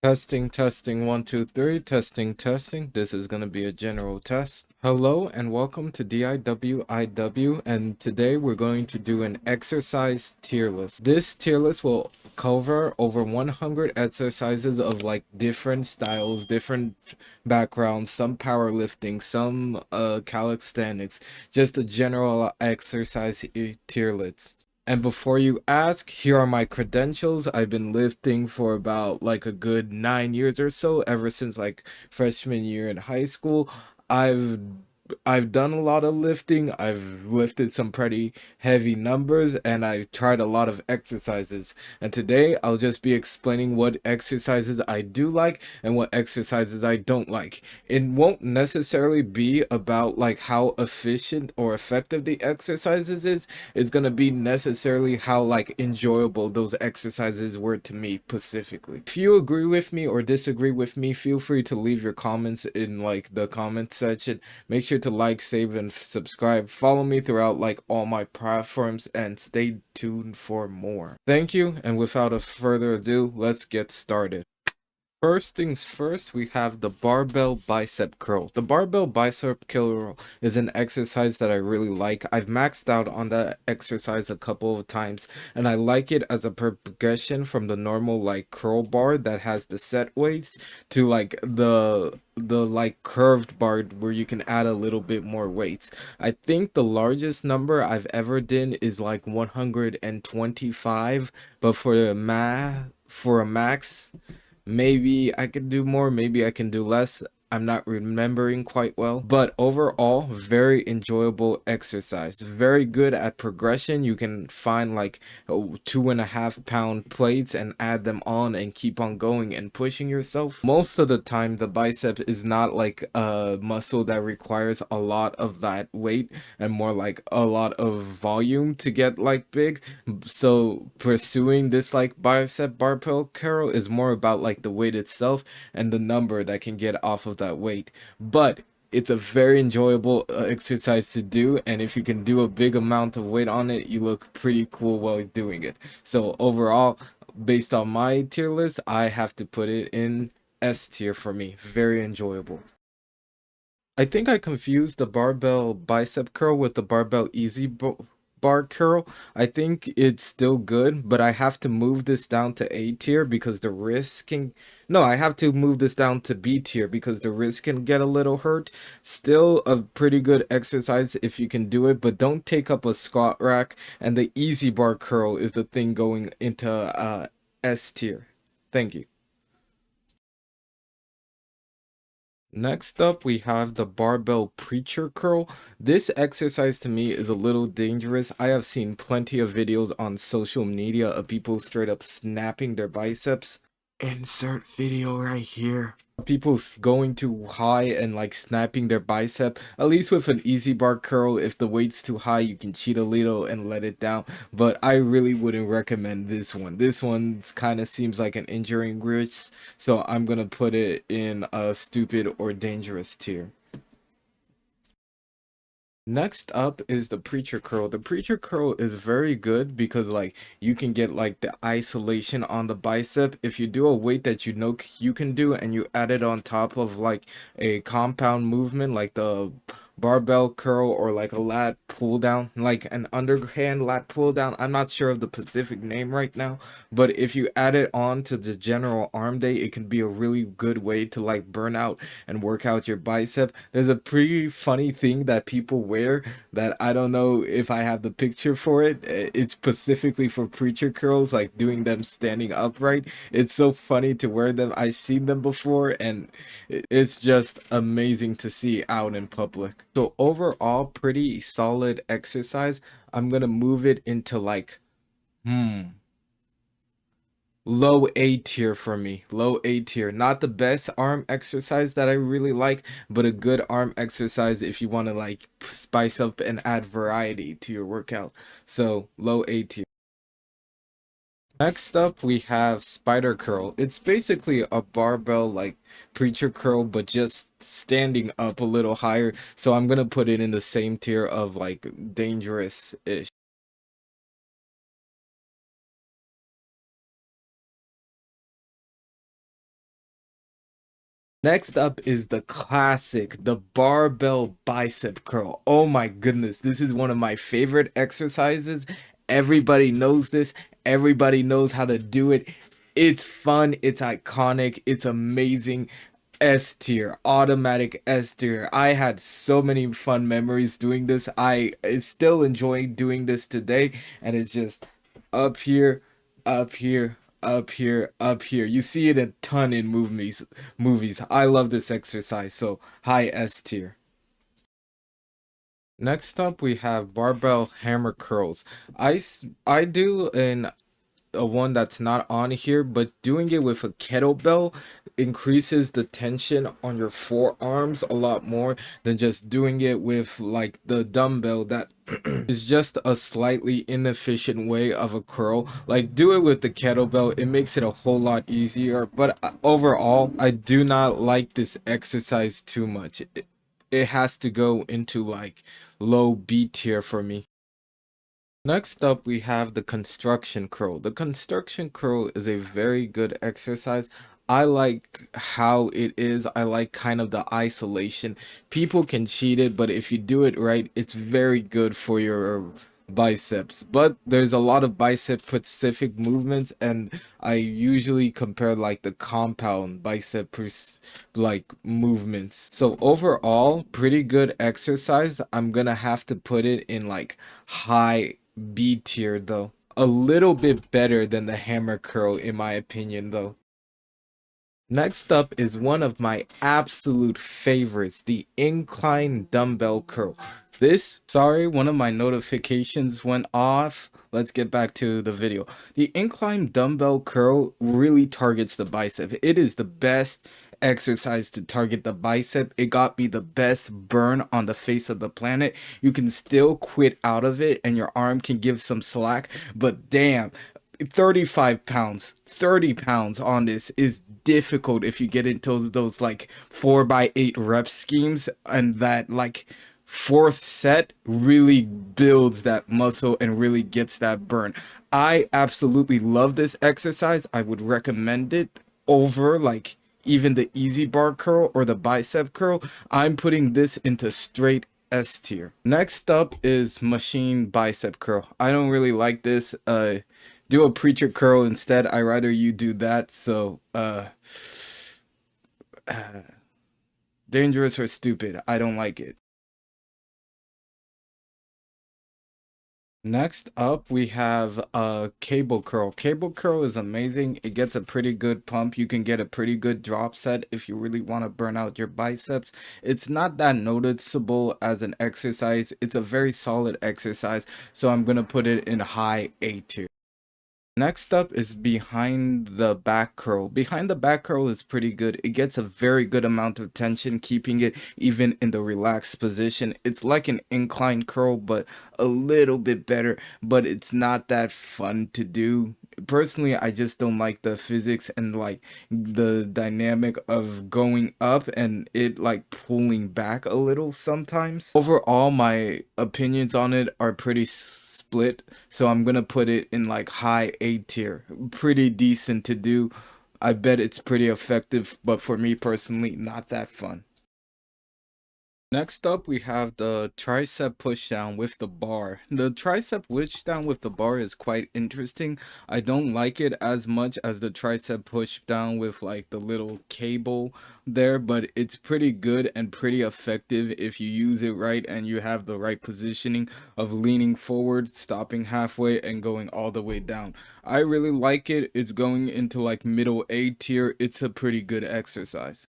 Testing, testing, one, two, three, testing, testing. This is going to be a general test. Hello and welcome to DIWIW, and today we're going to do an exercise tier list. This tier list will cover over 100 exercises of like different styles, different backgrounds, some powerlifting, some calisthenics, just a general exercise tier list. And before you ask, here are my credentials. I've been lifting for about like a good 9 years or so, ever since like freshman year in high school. I've I've done a lot of lifting. I've lifted some pretty heavy numbers and I've tried a lot of exercises. And today I'll just be explaining what exercises I do like and what exercises I don't like. It won't necessarily be about like how efficient or effective the exercises is. It's gonna be necessarily how like enjoyable those exercises were to me specifically. If you agree with me or disagree with me, feel free to leave your comments in like the comment section. Make sure to like, save, and subscribe. Follow me throughout like all my platforms and stay tuned for more. Thank you, and without a further ado, let's get started. First things first, we have the barbell bicep curl. The barbell bicep curl is an exercise that I really like. I've maxed out on that exercise a couple of times, and I like it as a progression from the normal like curl bar that has the set weights to like the like curved bar where you can add a little bit more weights. I think the largest number I've ever done is like 125, but for a max, maybe I could do more, maybe I can do less. I'm not remembering quite well, but overall, very enjoyable exercise. Very good at progression. You can find like 2.5 pound plates and add them on and keep on going and pushing yourself. Most of the time, the bicep is not like a muscle that requires a lot of that weight and more like a lot of volume to get like big. So pursuing this like bicep barbell curl is more about like the weight itself and the number that can get off of that weight. But it's a very enjoyable exercise to do, and if you can do a big amount of weight on it, you look pretty cool while doing it. So overall, based on my tier list, I have to put it in S tier for me. Very enjoyable. I think I confused the barbell bicep curl with the barbell bar curl. I think it's still good, but I have to move this down to A tier because the wrist can. No, I have to move this down to B tier because the wrist can get a little hurt. Still a pretty good exercise if you can do it, but don't take up a squat rack. And the easy bar curl is the thing going into S tier. Thank you. Next up, we have the barbell preacher curl. This exercise to me is a little dangerous. I have seen plenty of videos on social media of people straight up snapping their biceps. Insert video right here. People going too high and like snapping their bicep. At least with an easy bar curl, if the weight's too high, you can cheat a little and let it down. But I really wouldn't recommend this one. This one kind of seems like an injury risk, so I'm gonna put it in a stupid or dangerous tier. Next up is the preacher curl. The preacher curl is very good because like you can get like the isolation on the bicep. If you do a weight that you know you can do and you add it on top of like a compound movement like the barbell curl or like a lat pull down, like an underhand lat pull down. I'm not sure of the specific name right now, but if you add it on to the general arm day, it can be a really good way to like burn out and work out your bicep. There's a pretty funny thing that people wear that I don't know if I have the picture for it. It's specifically for preacher curls, like doing them standing upright. It's so funny to wear them. I've seen them before and it's just amazing to see out in public. So overall, pretty solid exercise. I'm gonna move it into like, low A tier for me. Low A tier. Not the best arm exercise that I really like, but a good arm exercise if you want to like spice up and add variety to your workout. So low A tier. Next up, we have spider curl. It's basically a barbell like preacher curl, but just standing up a little higher. So I'm gonna put it in the same tier of like dangerous-ish. Next up is the classic, the barbell bicep curl. Oh my goodness, this is one of my favorite exercises. Everybody knows this, everybody knows how to do it. It's fun, it's iconic, it's amazing. S tier, automatic S tier. I had so many fun memories doing this. I still enjoy doing this today, and it's just up here, up here, up here, up here. You see it a ton in movies. I love this exercise, so high S tier. Next up, we have barbell hammer curls. I do an a one that's not on here, but doing it with a kettlebell increases the tension on your forearms a lot more than just doing it with like the dumbbell. That is just a slightly inefficient way of a curl. Like, do it with the kettlebell, it makes it a whole lot easier. But overall, I do not like this exercise too much. It has to go into like low B tier for me. Next up, we have the construction curl. The construction curl is a very good exercise. I like how it is. I like kind of the isolation. People can cheat it, but if you do it right, it's very good for your biceps. But there's a lot of bicep specific movements, and I usually compare like the compound bicep like movements. So overall, pretty good exercise. I'm gonna have to put it in like high B tier though. A little bit better than the hammer curl in my opinion though. Next up is one of my absolute favorites, the incline dumbbell curl. Sorry, one of my notifications went off. Let's get back to the video. The incline dumbbell curl really targets the bicep. It is the best exercise to target the bicep. It got me the best burn on the face of the planet. You can still quit out of it and your arm can give some slack, but damn, 35 pounds, 30 pounds on this is difficult if you get into those like 4x8 rep schemes, and that like fourth set really builds that muscle and really gets that burn. I absolutely love this exercise. I would recommend it over like even the easy bar curl or the bicep curl. I'm putting this into straight S tier. Next up is machine bicep curl. I don't really like this. Do a preacher curl instead. I rather you do that. So dangerous or stupid. I don't like it. Next up, we have a cable curl. Cable curl is amazing. It gets a pretty good pump. You can get a pretty good drop set if you really want to burn out your biceps. It's not that noticeable as an exercise. It's a very solid exercise, so I'm going to put it in high A tier. Next up is behind the back curl. Behind the back curl is pretty good. It gets a very good amount of tension, keeping it even in the relaxed position. It's like an incline curl, but a little bit better, but it's not that fun to do. Personally, I just don't like the physics and like the dynamic of going up and it like pulling back a little sometimes. Overall, my opinions on it are pretty split, so I'm gonna put it in like high A tier. Pretty decent to do. I bet it's pretty effective, but for me personally, not that fun. Next up, we have the tricep pushdown with the bar. The tricep pushdown with the bar is quite interesting. I don't like it as much as the tricep pushdown with like the little cable there, but it's pretty good and pretty effective if you use it right and you have the right positioning of leaning forward, stopping halfway, and going all the way down. I really like it. It's going into like middle A tier. It's a pretty good exercise.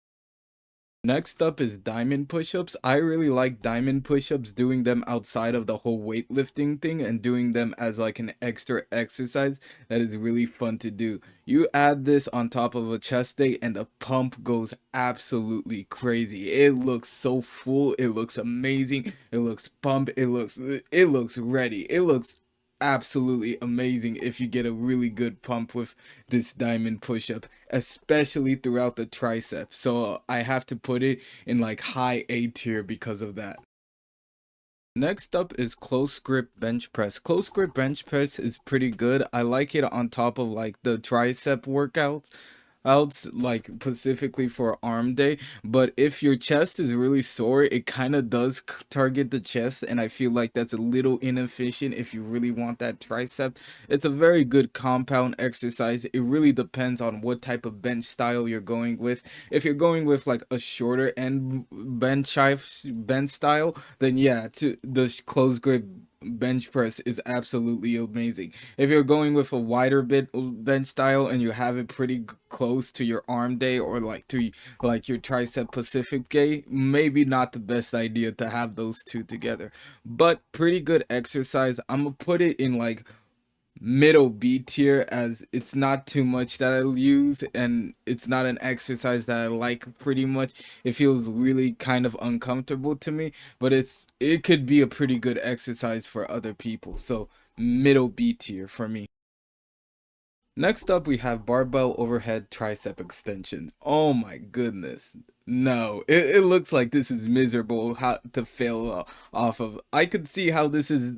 Next up is diamond push-ups. I really like diamond push-ups, doing them outside of the whole weightlifting thing and doing them as like an extra exercise that is really fun to do. You add this on top of a chest day and the pump goes absolutely crazy. It looks so full, it looks amazing, it looks pumped, it looks ready. It looks absolutely amazing if you get a really good pump with this diamond push-up, especially throughout the tricep. So I have to put it in like high A tier because of that. Next up is close grip bench press. Close grip bench press is pretty good. I like it on top of like the tricep workouts. out like specifically for arm day, but if your chest is really sore, it kind of does target the chest, and I feel like that's a little inefficient if you really want that tricep. It's a very good compound exercise. It really depends on what type of bench style you're going with. If you're going with like a shorter end bench style, then yeah, to the close grip bench press is absolutely amazing. If you're going with a wider bit bench style and you have it pretty close to your arm day, or like to like your tricep pacific day, maybe not the best idea to have those two together, but pretty good exercise. I'm gonna put it in like middle B tier, as it's not too much that I'll use, and it's not an exercise that I like pretty much. It feels really kind of uncomfortable to me, but it could be a pretty good exercise for other people. So middle B tier for me. Next up, we have barbell overhead tricep extension. Oh my goodness. No, it looks like this is miserable how to fail off of. I could see how this is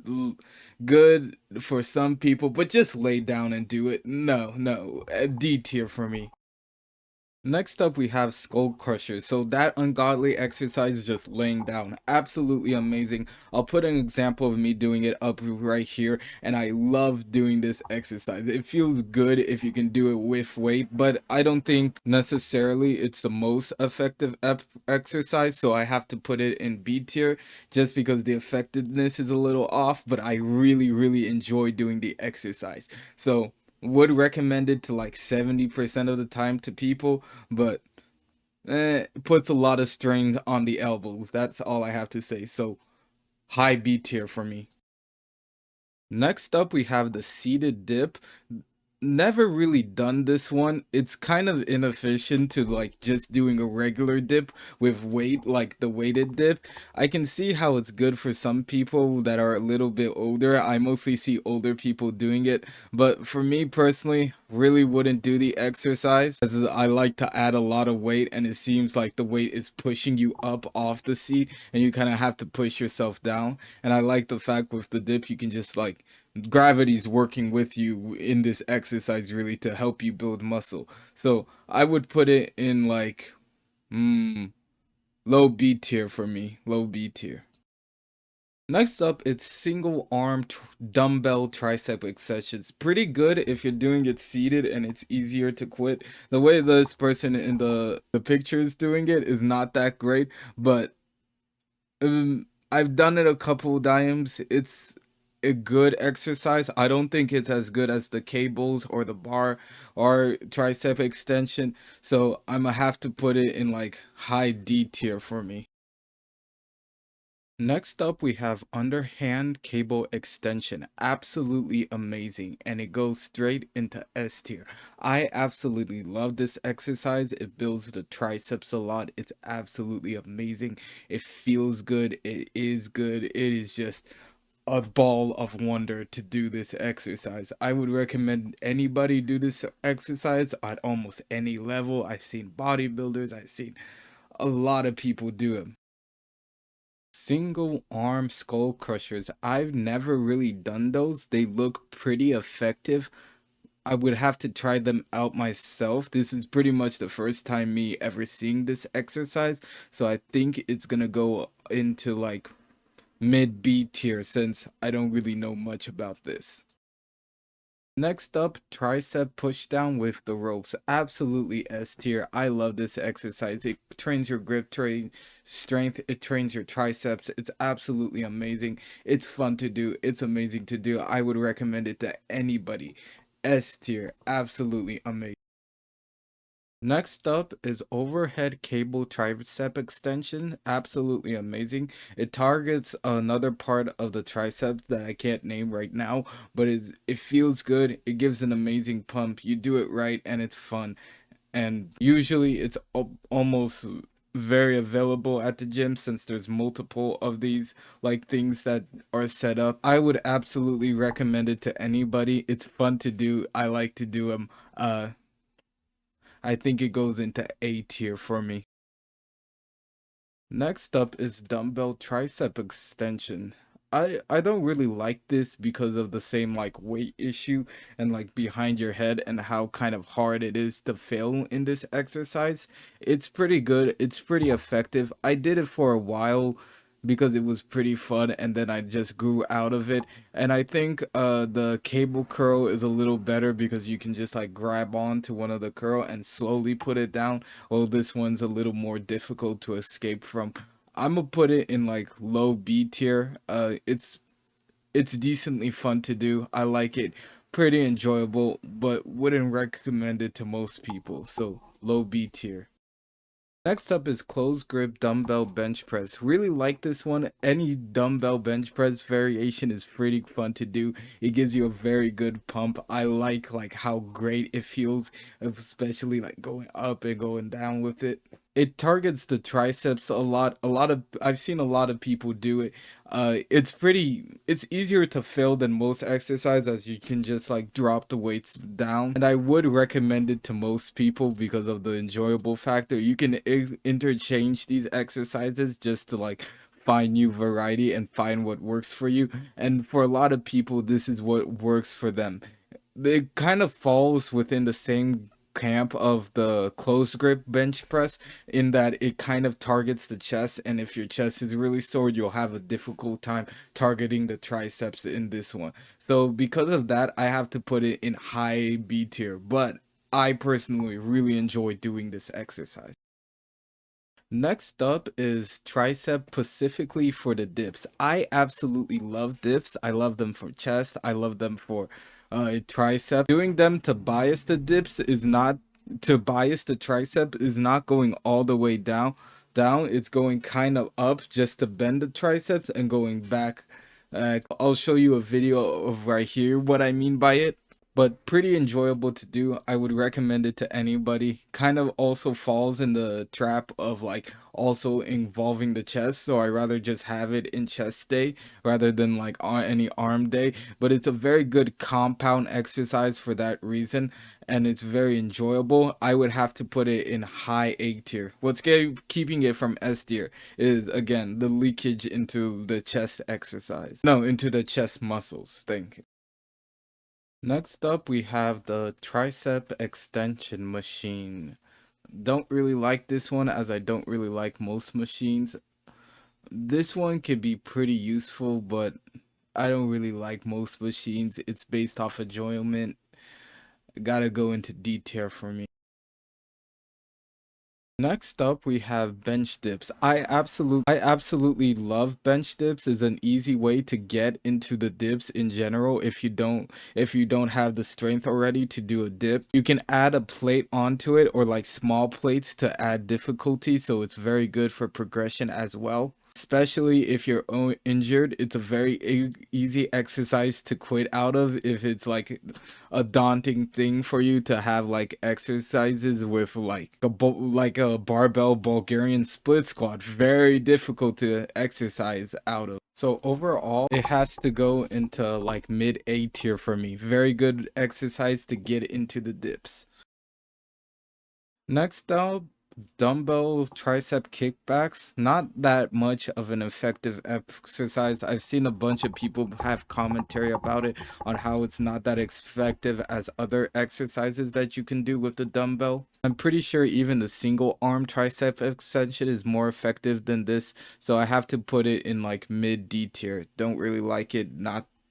good for some people, but just lay down and do it. No, no, a D tier for me. Next up, we have skull crushers. So that ungodly exercise, just laying down, absolutely amazing. I'll put an example of me doing it up right here, and I love doing this exercise. It feels good if you can do it with weight, but I don't think necessarily it's the most effective exercise, so I have to put it in B tier just because the effectiveness is a little off, but I really enjoy doing the exercise. So would recommend it to like 70% of the time to people, but puts a lot of strain on the elbows. That's all I have to say. So high B tier for me. Next up, we have the seated dip. Never really done this one. It's kind of inefficient to like just doing a regular dip with weight, like the weighted dip. I can see how it's good for some people that are a little bit older. I mostly see older people doing it, but for me personally, really wouldn't do the exercise, as I like to add a lot of weight, and it seems like the weight is pushing you up off the seat and you kind of have to push yourself down. And I like the fact with the dip you can just like gravity's working with you in this exercise really to help you build muscle. So I would put it in like low B tier for me. Low B tier. Next up, it's single arm dumbbell tricep extensions. Pretty good if you're doing it seated and it's easier to quit. The way this person in the picture is doing it is not that great, but I've done it a couple times. It's a good exercise. I don't think it's as good as the cables or the bar or tricep extension, so I'm gonna have to put it in like high D tier for me. Next up, we have underhand cable extension. Absolutely amazing, and it goes straight into S tier. I absolutely love this exercise. It builds the triceps a lot. It's absolutely amazing. It feels good. It is good. It is just a ball of wonder to do this exercise. I would recommend anybody do this exercise at almost any level. I've seen bodybuilders, I've seen a lot of people do it. Single arm skull crushers. I've never really done those. They look pretty effective. I would have to try them out myself. This is pretty much the first time me ever seeing this exercise, so I think it's gonna go into like mid B tier since I don't really know much about this. Next up, tricep pushdown with the ropes. Absolutely S tier. I love this exercise. It trains your grip strength. It trains your triceps. It's absolutely amazing. It's fun to do. It's amazing to do. I would recommend it to anybody. S tier. Absolutely amazing. Next up is overhead cable tricep extension. Absolutely amazing. It targets another part of the triceps that I can't name right now, but it feels good. It gives an amazing pump. You do it right and it's fun. And usually it's almost very available at the gym since there's multiple of these like things that are set up. I would absolutely recommend it to anybody. It's fun to do. I like to do them. I think it goes into A tier for me. Next up is dumbbell tricep extension. I don't really like this because of the same like weight issue and like behind your head and how kind of hard it is to fail in this exercise. It's pretty good. It's pretty effective. I did it for a while because it was pretty fun, and then I just grew out of it. And I think the cable curl is a little better because you can just like grab on to one of the curl and slowly put it down. Well, this one's a little more difficult to escape from. I'm gonna put it in like low B tier. It's decently fun to do. I like it. Pretty enjoyable, but wouldn't recommend it to most people. So low B tier. Next up is closed grip dumbbell bench press. Really like this one. Any dumbbell bench press variation is pretty fun to do. It gives you a very good pump. I like how great it feels, especially like going up and going down with it. It targets the triceps a lot. I've seen a lot of people do it. It's easier to fail than most exercise, as you can just like drop the weights down. And I would recommend it to most people because of the enjoyable factor. You can interchange these exercises just to like find new variety and find what works for you. And for a lot of people, this is what works for them. It kind of falls within the same camp of the closed grip bench press in that it kind of targets the chest, and if your chest is really sore, you'll have a difficult time targeting the triceps in this one. So because of that, I have to put it in high B tier, but I personally really enjoy doing this exercise. Next up is tricep, specifically for the dips. I absolutely love dips. I love them for chest. I love them for tricep. Doing them to bias the dips is not to bias the tricep is not going all the way down. It's going kind of up just to bend the triceps and going back. I'll show you a video of right here what I mean by it, but pretty enjoyable to do. I would recommend it to anybody. Kind of also falls in the trap of like also involving the chest, so I rather just have it in chest day rather than like on any arm day. But it's a very good compound exercise for that reason, and it's very enjoyable. I would have to put it in high A tier. What's keeping it from S tier is again the leakage into the chest exercise, no, into the chest muscles. Thank you. Next up, we have the tricep extension machine. Don't really like this one, as I don't really like most machines. This one could be pretty useful, but I don't really like most machines. It's based off enjoyment. Gotta go into detail for me. Next up, we have bench dips. I absolutely love bench dips. It's an easy way to get into the dips in general. If you don't have the strength already to do a dip, you can add a plate onto it, or like small plates to add difficulty. So it's very good for progression as well. Especially if you're injured, it's a very easy exercise to quit out of if it's like a daunting thing for you to have like exercises with like like a barbell Bulgarian split squat. Very difficult to exercise out of. So overall, it has to go into like mid A tier for me. Very good exercise to get into the dips. Next up, dumbbell tricep kickbacks. Not that much of an effective exercise. I've seen a bunch of people have commentary about it on how it's not that effective as other exercises that you can do with the dumbbell. I'm pretty sure even the single arm tricep extension is more effective than this, so I have to put it in like mid D tier. Don't really like it.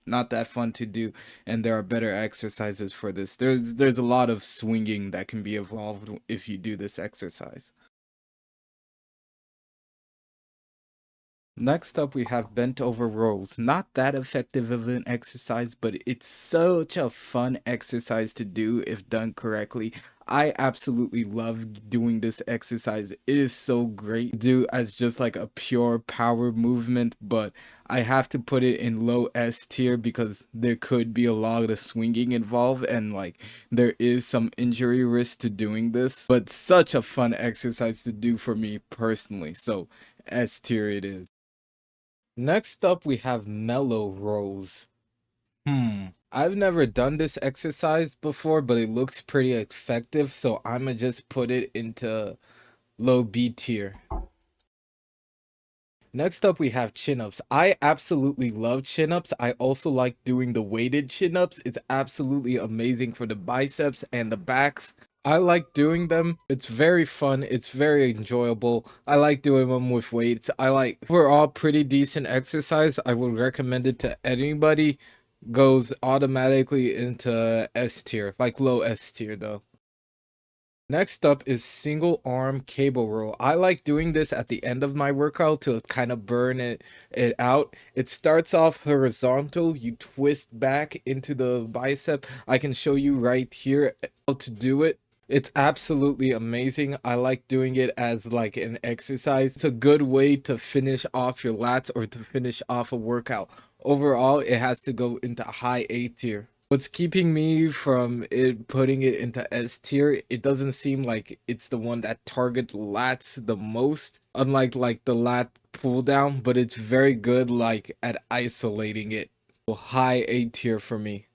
Not that fun to do, and there are better exercises for this. There's a lot of swinging that can be evolved if you do this exercise. Next up, we have bent over rows. Not that effective of an exercise, but it's such a fun exercise to do if done correctly. I absolutely love doing this exercise. It is so great to do as just like a pure power movement, but I have to put it in low S tier because there could be a lot of swinging involved, and like there is some injury risk to doing this, but such a fun exercise to do for me personally. So S tier it is. Next up, we have mellow rows. I've never done this exercise before, but it looks pretty effective, so I'ma just put it into low B tier. Next up, we have chin-ups. I absolutely love chin-ups. I also like doing the weighted chin-ups. It's absolutely amazing for the biceps and the backs. I like doing them. It's very fun. It's very enjoyable. I like doing them with weights. We're all pretty decent exercise. I would recommend it to anybody. Goes automatically into S tier, like low S tier though. Next up is single arm cable row. I like doing this at the end of my workout to kind of burn it out. It starts off horizontal. You twist back into the bicep. I can show you right here how to do it. It's absolutely amazing. I like doing it as like an exercise. It's a good way to finish off your lats or to finish off a workout. Overall, it has to go into high A tier. What's keeping me from it putting it into S tier, it doesn't seem like it's the one that targets lats the most, unlike like the lat pull down, but it's very good like at isolating it. High A tier for me.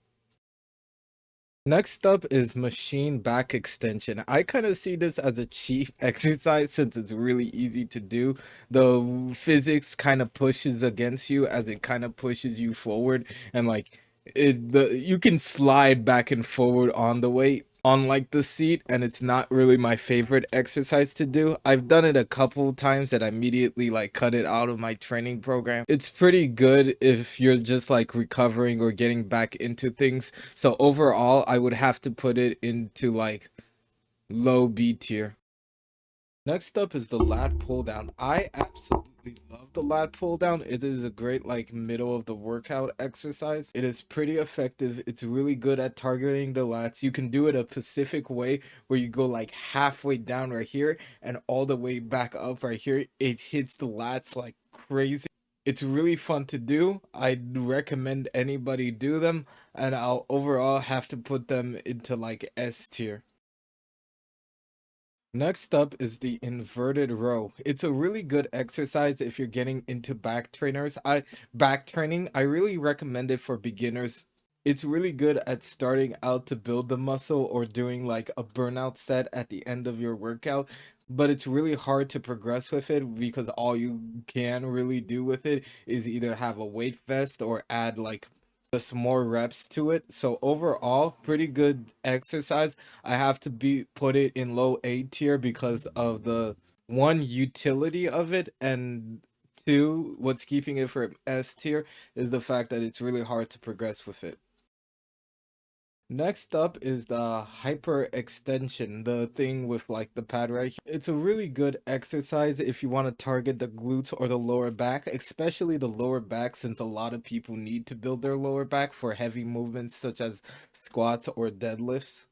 Next up is machine back extension. I kind of see this as a cheap exercise since it's really easy to do. The physics kind of pushes against you as it kind of pushes you forward, and like you can slide back and forward on the weight on like the seat, and it's not really my favorite exercise to do. I've done it a couple times and I immediately like cut it out of my training program. It's pretty good if you're just like recovering or getting back into things. So overall, I would have to put it into like low B tier. Next up is the lat pull down. I absolutely love the lat pull down. It is a great like middle of the workout exercise. It is pretty effective. It's really good at targeting the lats. You can do it a specific way where you go like halfway down right here and all the way back up right here. It hits the lats like crazy. It's really fun to do. I'd recommend anybody do them, and I'll overall have to put them into like S tier. Next up is the inverted row. It's a really good exercise if you're getting into back training. I really recommend it for beginners. It's really good at starting out to build the muscle or doing like a burnout set at the end of your workout. But it's really hard to progress with it because all you can really do with it is either have a weight vest or add like just more reps to it. So overall, pretty good exercise. I have to be put it in low A tier because of the one utility of it, and two, what's keeping it from S tier is the fact that it's really hard to progress with it. Next up is the hyperextension, the thing with like the pad right here. It's a really good exercise if you want to target the glutes or the lower back, especially the lower back, since a lot of people need to build their lower back for heavy movements such as squats or deadlifts.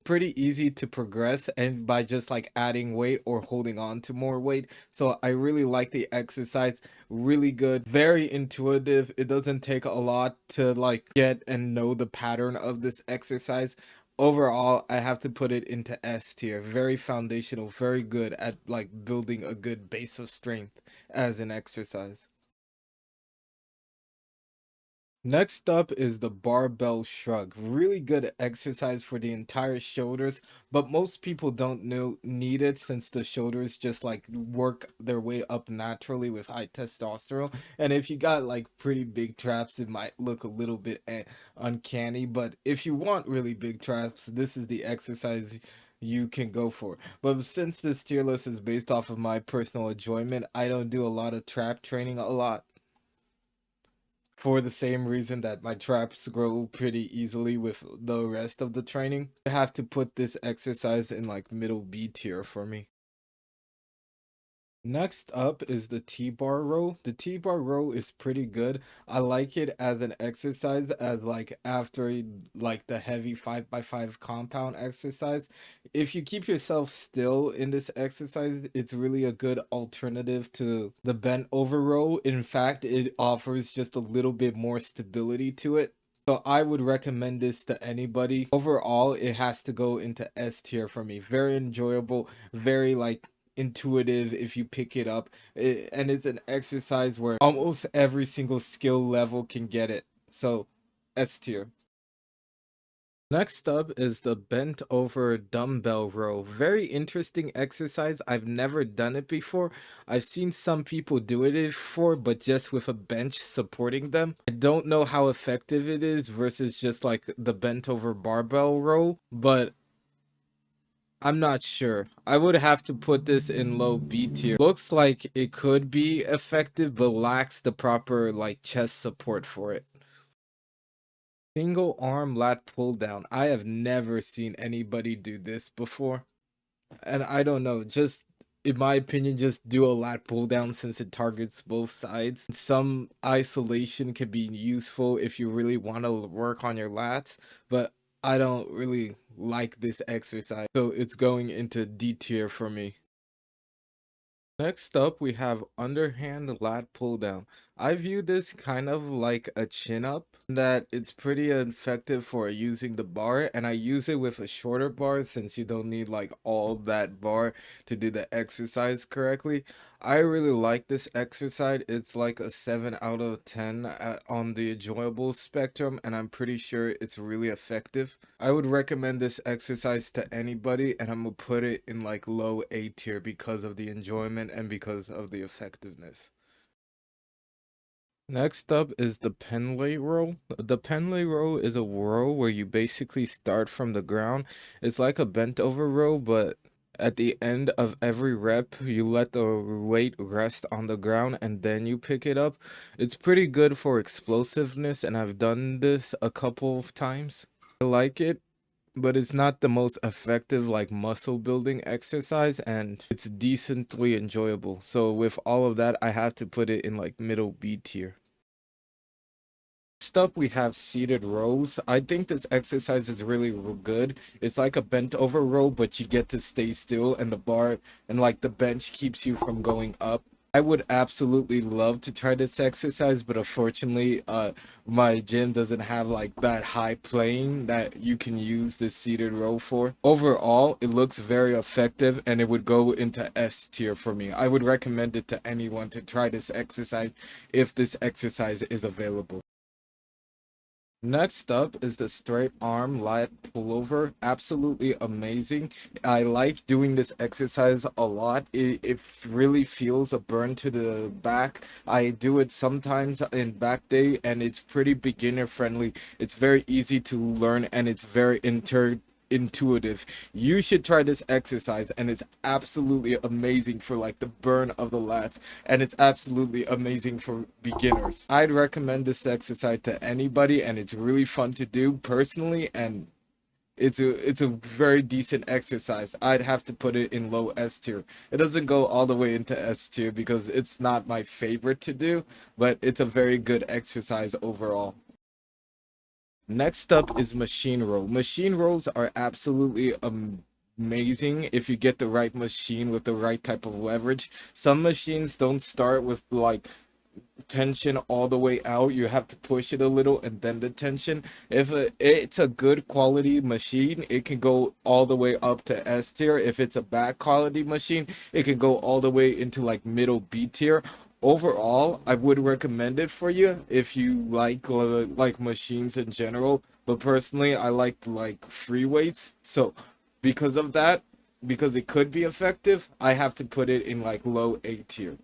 Pretty easy to progress and by just like adding weight or holding on to more weight. So I really like the exercise. Really good, very intuitive. It doesn't take a lot to like get and know the pattern of this exercise. Overall, I have to put it into S tier. Very foundational, very good at like building a good base of strength as an exercise. Next up is the barbell shrug. Really good exercise for the entire shoulders, but most people don't need it since the shoulders just like work their way up naturally with high testosterone. And if you got like pretty big traps, it might look a little bit uncanny, but if you want really big traps, this is the exercise you can go for. But since this tier list is based off of my personal enjoyment, I don't do a lot of trap training a lot for the same reason that my traps grow pretty easily with the rest of the training. I have to put this exercise in like middle B tier for me. Next up is the T-bar row. The T-bar row is pretty good. I like it as an exercise as like after like the heavy 5x5 compound exercise. If you keep yourself still in this exercise, it's really a good alternative to the bent over row. In fact, it offers just a little bit more stability to it. So I would recommend this to anybody. Overall, it has to go into S tier for me. Very enjoyable, very like intuitive if you pick it up. And it's an exercise where almost every single skill level can get it. So S tier. Next up is the bent over dumbbell row. Very interesting exercise. I've never done it before. I've seen some people do it before, but just with a bench supporting them. I don't know how effective it is versus just like the bent over barbell row, but I'm not sure. I would have to put this in low B tier. Looks like it could be effective, but lacks the proper like chest support for it. Single arm lat pull down. I have never seen anybody do this before. And I don't know, just in my opinion, just do a lat pull down since it targets both sides. Some isolation can be useful if you really want to work on your lats, but I don't really like this exercise. So it's going into D tier for me. Next up, we have underhand lat pull down. I view this kind of like a chin up, that it's pretty effective for using the bar, and I use it with a shorter bar since you don't need like all that bar to do the exercise correctly. I really like this exercise. It's like a 7 out of 10 on the enjoyable spectrum, and I'm pretty sure it's really effective. I would recommend this exercise to anybody, and I'm gonna put it in like low A tier because of the enjoyment and because of the effectiveness. Next up is the Penlay row. The Penlay row is a row where you basically start from the ground. It's like a bent over row, but at the end of every rep, you let the weight rest on the ground and then you pick it up. It's pretty good for explosiveness, and I've done this a couple of times. I like it, but it's not the most effective like muscle building exercise, and it's decently enjoyable. So with all of that, I have to put it in like middle B tier. Next up, we have seated rows. I think this exercise is really good. It's like a bent over row, but you get to stay still, and the bar and like the bench keeps you from going up. I would absolutely love to try this exercise, but unfortunately, my gym doesn't have like that high plane that you can use this seated row for. Overall, it looks very effective, and it would go into S tier for me. I would recommend it to anyone to try this exercise if this exercise is available. Next up is the straight arm lat pullover. Absolutely amazing. I like doing this exercise a lot. It really feels a burn to the back. I do it sometimes in back day, and it's pretty beginner friendly. It's very easy to learn, and it's very intuitive. You should try this exercise, and it's absolutely amazing for like the burn of the lats, and it's absolutely amazing for beginners. I'd recommend this exercise to anybody, and it's really fun to do personally, and it's a very decent exercise. I'd have to put it in low S tier. It doesn't go all the way into S tier because it's not my favorite to do, but it's a very good exercise overall. Next up is machine row. Machine rows are absolutely amazing if you get the right machine with the right type of leverage. Some machines don't start with like tension all the way out. You have to push it a little and then the tension. If it's a good quality machine, it can go all the way up to S tier. If it's a bad quality machine, it can go all the way into like middle B tier. Overall, I would recommend it for you if you like machines in general, but personally I like free weights. So because of that, because it could be effective, I have to put it in like low A tier.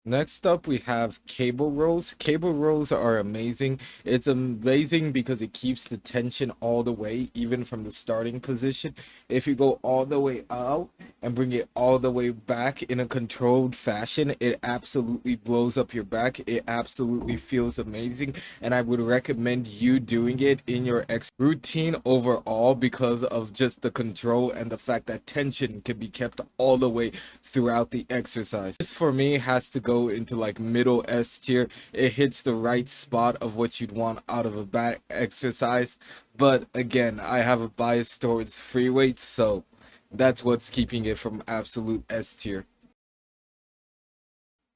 Next up, we have cable rolls. Cable rolls are amazing. It's amazing because it keeps the tension all the way, even from the starting position. If you go all the way out and bring it all the way back in a controlled fashion, it absolutely blows up your back. It absolutely feels amazing, and I would recommend you doing it in your routine overall because of just the control and the fact that tension can be kept all the way throughout the exercise. This for me has to go into like middle S tier. It hits the right spot of what you'd want out of a back exercise. But again, I have a bias towards free weights, so that's what's keeping it from absolute S tier.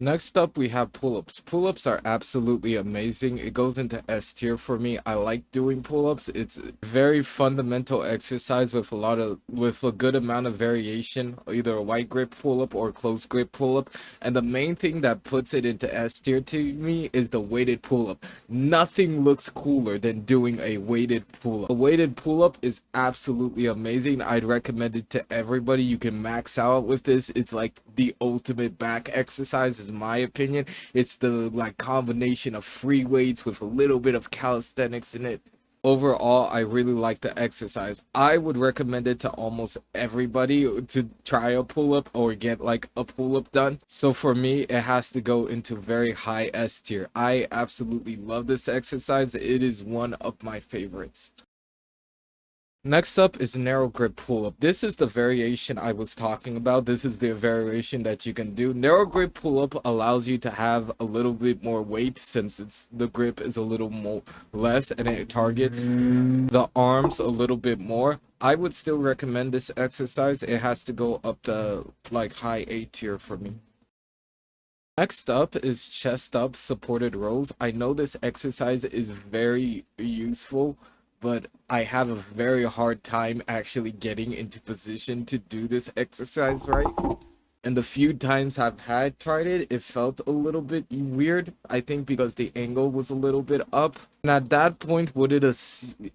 Next up, we have pull-ups. Pull-ups are absolutely amazing. It goes into S tier for me. I like doing pull-ups. It's a very fundamental exercise with a good amount of variation, either a wide grip pull-up or closed grip pull-up. And the main thing that puts it into S tier to me is the weighted pull-up. Nothing looks cooler than doing a weighted pull-up. A weighted pull-up is absolutely amazing. I'd recommend it to everybody. You can max out with this. It's like the ultimate back exercise, is my opinion. It's the like combination of free weights with a little bit of calisthenics in it. Overall, I really like the exercise. I would recommend it to almost everybody to try a pull-up or get like a pull-up done. So for me, it has to go into very high S tier. I absolutely love this exercise. It is one of my favorites. Next up is narrow grip pull up. This is the variation I was talking about. This is the variation that you can do. Narrow grip pull up allows you to have a little bit more weight since the grip is a little more less and it targets the arms a little bit more. I would still recommend this exercise. It has to go up to like high A tier for me. Next up is chest up supported rows. I know this exercise is very useful, but I have a very hard time actually getting into position to do this exercise right. And the few times I've had tried it, it felt a little bit weird. I think because the angle was a little bit up. And at that point,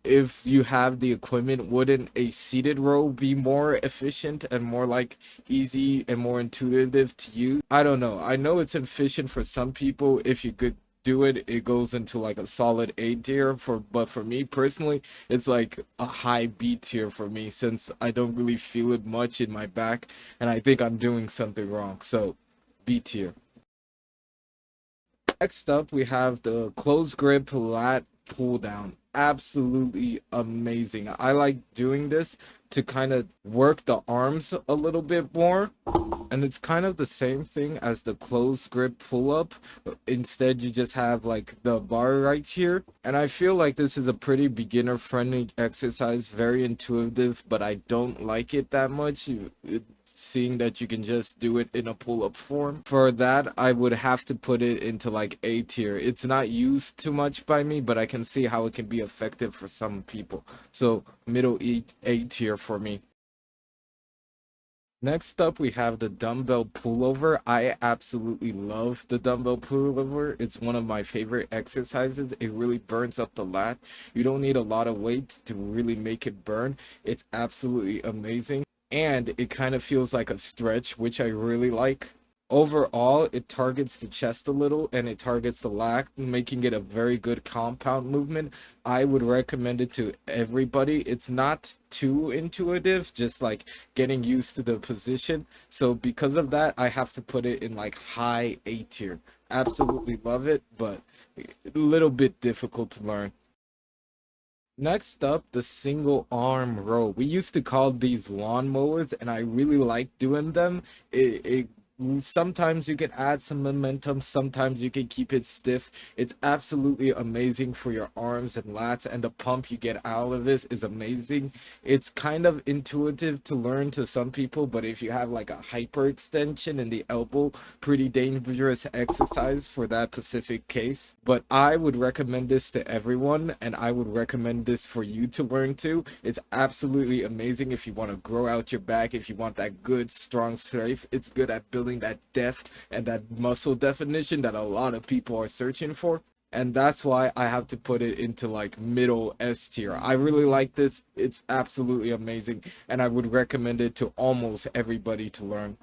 if you have the equipment, wouldn't a seated row be more efficient and more like easy and more intuitive to use? I don't know. I know it's efficient for some people. If you could do it, it goes into like a solid A tier but for me personally, it's like a high B tier for me since I don't really feel it much in my back and I think I'm doing something wrong. So B tier. Next up, we have the close grip lat pull down. Absolutely amazing. I like doing this to kind of work the arms a little bit more. And it's kind of the same thing as the close grip pull up. Instead, you just have like the bar right here. And I feel like this is a pretty beginner friendly exercise, very intuitive, but I don't like it that much. Seeing that you can just do it in a pull-up form. For that, I would have to put it into like A tier. It's not used too much by me, but I can see how it can be effective for some people. So middle A tier for me. Next up, we have the dumbbell pullover. I absolutely love the dumbbell pullover. It's one of my favorite exercises. It really burns up the lat. You don't need a lot of weight to really make it burn. It's absolutely amazing. And it kind of feels like a stretch, which I really like. Overall, it targets the chest a little and it targets the lat, making it a very good compound movement. I would recommend it to everybody. It's not too intuitive, just like getting used to the position. So because of that, I have to put it in like high A tier. Absolutely love it, but a little bit difficult to learn. Next up, the single arm row. We used to call these lawnmowers, and I really like doing them. It sometimes you can add some momentum, sometimes you can keep it stiff. It's absolutely amazing for your arms and lats, and the pump you get out of this is amazing. It's kind of intuitive to learn to some people, but if you have like a hyperextension in the elbow, pretty dangerous exercise for that specific case. But I would recommend this to everyone, and I would recommend this for you to learn too. It's absolutely amazing if you want to grow out your back, if you want that good strong strength. It's good at building that depth and that muscle definition that a lot of people are searching for. And that's why I have to put it into like middle S tier. I really like this. It's absolutely amazing, and I would recommend it to almost everybody to learn.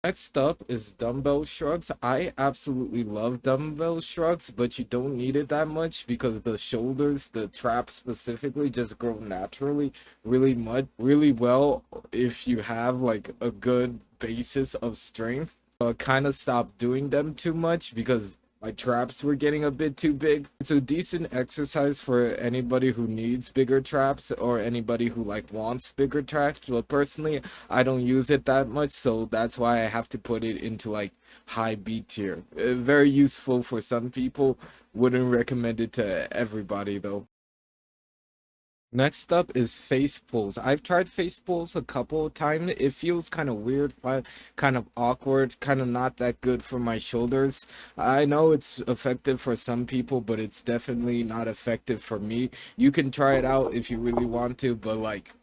Next up is dumbbell shrugs. I absolutely love dumbbell shrugs, but you don't need it that much because the shoulders, the traps specifically, just grow naturally really well if you have like a good basis of strength. Kind of stopped doing them too much because my traps were getting a bit too big. It's a decent exercise for anybody who needs bigger traps or anybody who like wants bigger traps, but personally I don't use it that much, so that's why I have to put it into like high B tier. Very useful for some people, wouldn't recommend it to everybody though. Next up is face pulls. I've tried face pulls a couple of times. It feels kind of weird, kind of awkward, kind of not that good for my shoulders. I know it's effective for some people, but it's definitely not effective for me. You can try it out if you really want to, but like,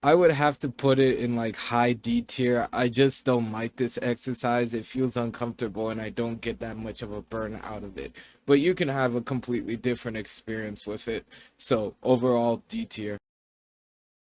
I would have to put it in like high D tier. I just don't like this exercise. It feels uncomfortable and I don't get that much of a burn out of it. But you can have a completely different experience with it. So overall D tier.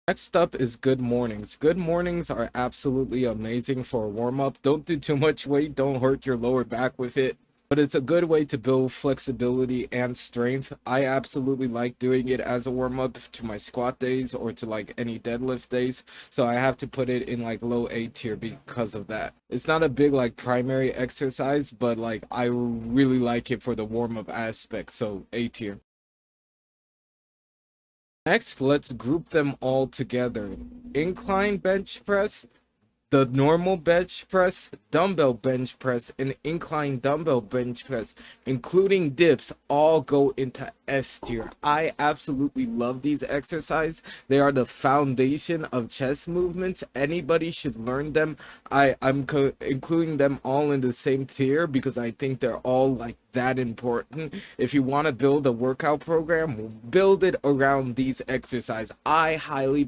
Next up is good mornings. Good mornings are absolutely amazing for a warm up. Don't do too much weight. Don't hurt your lower back with it. But it's a good way to build flexibility and strength. I absolutely like doing it as a warm up to my squat days or to like any deadlift days. So I have to put it in like low A tier because of that. It's not a big like primary exercise, but like I really like it for the warm up aspect. So A tier. Next, let's group them all together. Incline bench press, the normal bench press, dumbbell bench press, and incline dumbbell bench press, including dips, all go into S tier. I absolutely love these exercises. They are the foundation of chest movements. Anybody should learn them. I'm including them all in the same tier because I think they're all like that important. If you want to build a workout program, build it around these exercises. I highly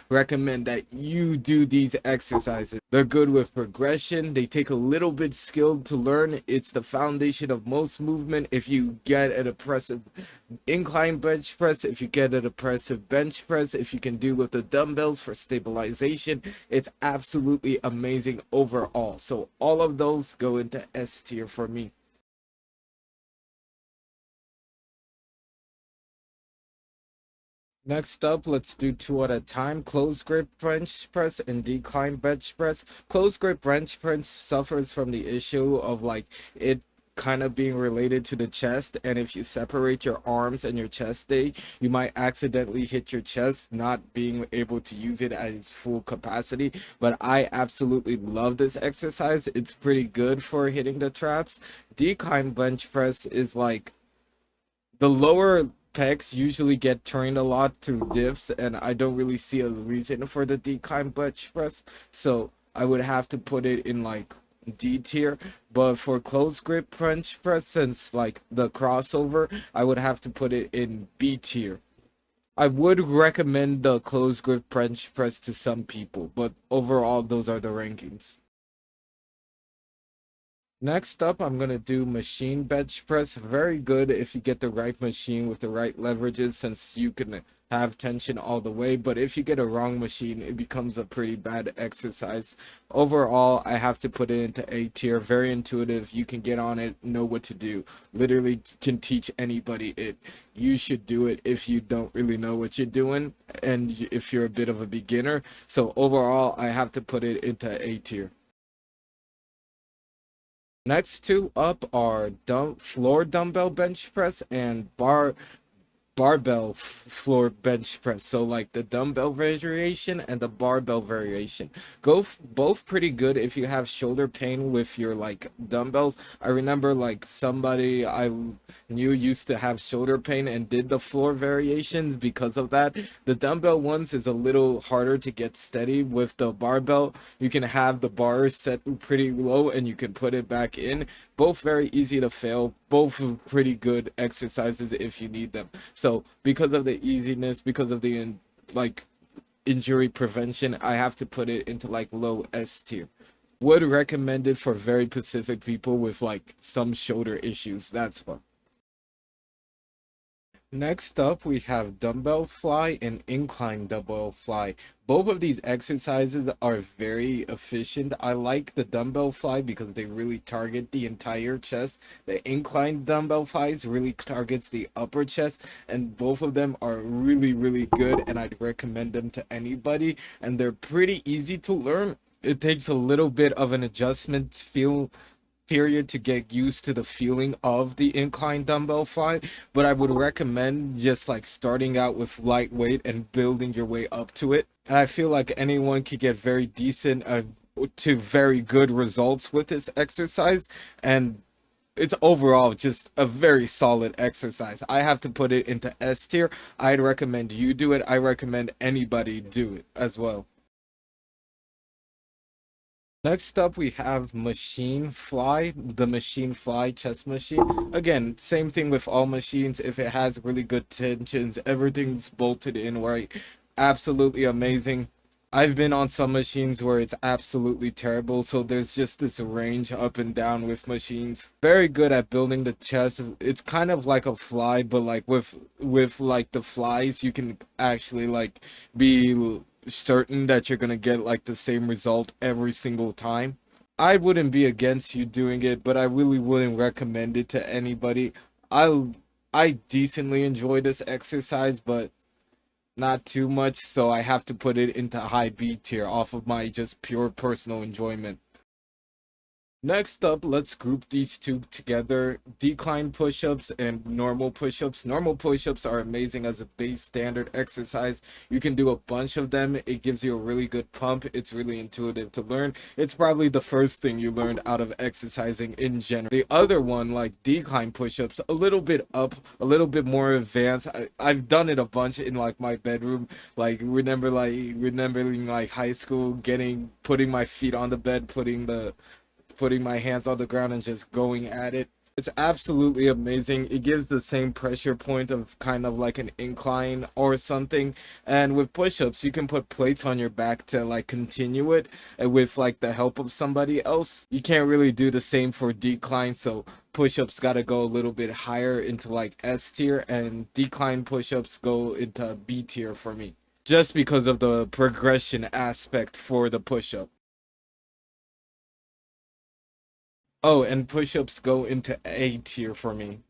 recommend that you do these exercises. They're good with progression. They take a little bit skill to learn. It's the foundation of most movement. If you get an oppressive incline bench press, if you get an oppressive bench press, if you can do with the dumbbells for stabilization, it's absolutely amazing overall. So all of those go into S tier for me. Next up, let's do two at a time. Close grip bench press and decline bench press. Close grip bench press suffers from the issue of like it kind of being related to the chest, and if you separate your arms and your chest day, you might accidentally hit your chest, not being able to use it at its full capacity. But I absolutely love this exercise. It's pretty good for hitting the traps. Decline bench press is like the lower pecs usually get trained a lot through diffs, and I don't really see a reason for the decline bench press, so I would have to put it in like D tier. But for close grip bench press, since like the crossover, I would have to put it in B tier. I would recommend the close grip bench press to some people, but overall, those are the rankings. Next up, I'm going to do machine bench press. Very good if you get the right machine with the right leverages, since you can have tension all the way. But if you get a wrong machine, it becomes a pretty bad exercise. Overall, I have to put it into A tier. Very intuitive. You can get on it, know what to do. Literally can teach anybody it. You should do it if you don't really know what you're doing and if you're a bit of a beginner. So overall, I have to put it into A tier. Next two up are floor dumbbell bench press and barbell floor bench press. So like the dumbbell variation and the barbell variation go both pretty good if you have shoulder pain with your like dumbbells. I remember like somebody I knew used to have shoulder pain and did the floor variations because of that. The dumbbell ones is a little harder to get steady. With the barbell, you can have the bars set pretty low and you can put it back in. Both very easy to fail, both pretty good exercises if you need them. So because of the easiness, because of the like injury prevention, I have to put it into like low S tier. Would recommend it for very specific people with like some shoulder issues. That's fun. Next up, we have dumbbell fly and incline dumbbell fly. Both of these exercises are very efficient. I like the dumbbell fly because they really target the entire chest. The incline dumbbell flies really targets the upper chest, and both of them are really, really good, and I'd recommend them to anybody, and they're pretty easy to learn. It takes a little bit of an adjustment feel period to get used to the feeling of the incline dumbbell fly, but I would recommend just like starting out with lightweight and building your way up to it. And I feel like anyone could get very decent to very good results with this exercise, and it's overall just a very solid exercise. I have to put it into S tier. I'd recommend you do it. I recommend anybody do it as well. Next up, we have Machine Fly, the Machine Fly chess machine. Again, same thing with all machines. If it has really good tensions, everything's bolted in right. Absolutely amazing. I've been on some machines where it's absolutely terrible, so there's just this range up and down with machines. Very good at building the chess. It's kind of like a fly, but like with like the flies, you can actually like be certain that you're gonna get like the same result every single time. I wouldn't be against you doing it, but I really wouldn't recommend it to anybody. I I decently enjoy this exercise, but not too much, so I have to put it into high B tier off of my just pure personal enjoyment. Next up, let's group these two together. Decline push-ups and normal push-ups. Normal push-ups are amazing as a base standard exercise. You can do a bunch of them. It gives you a really good pump. It's really intuitive to learn. It's probably the first thing you learned out of exercising in general. The other one, like decline push-ups, a little bit up, a little bit more advanced. I've done it a bunch in like my bedroom. Like remembering like high school, putting my feet on the bed, putting my hands on the ground and just going at it. It's absolutely amazing. It gives the same pressure point of kind of like an incline or something. And with push-ups, you can put plates on your back to like continue it. And with like the help of somebody else, you can't really do the same for decline. So push-ups got to go a little bit higher into like S tier, and decline push-ups go into B tier for me. Just because of the progression aspect for the push-up. Oh, and push-ups go into A tier for me.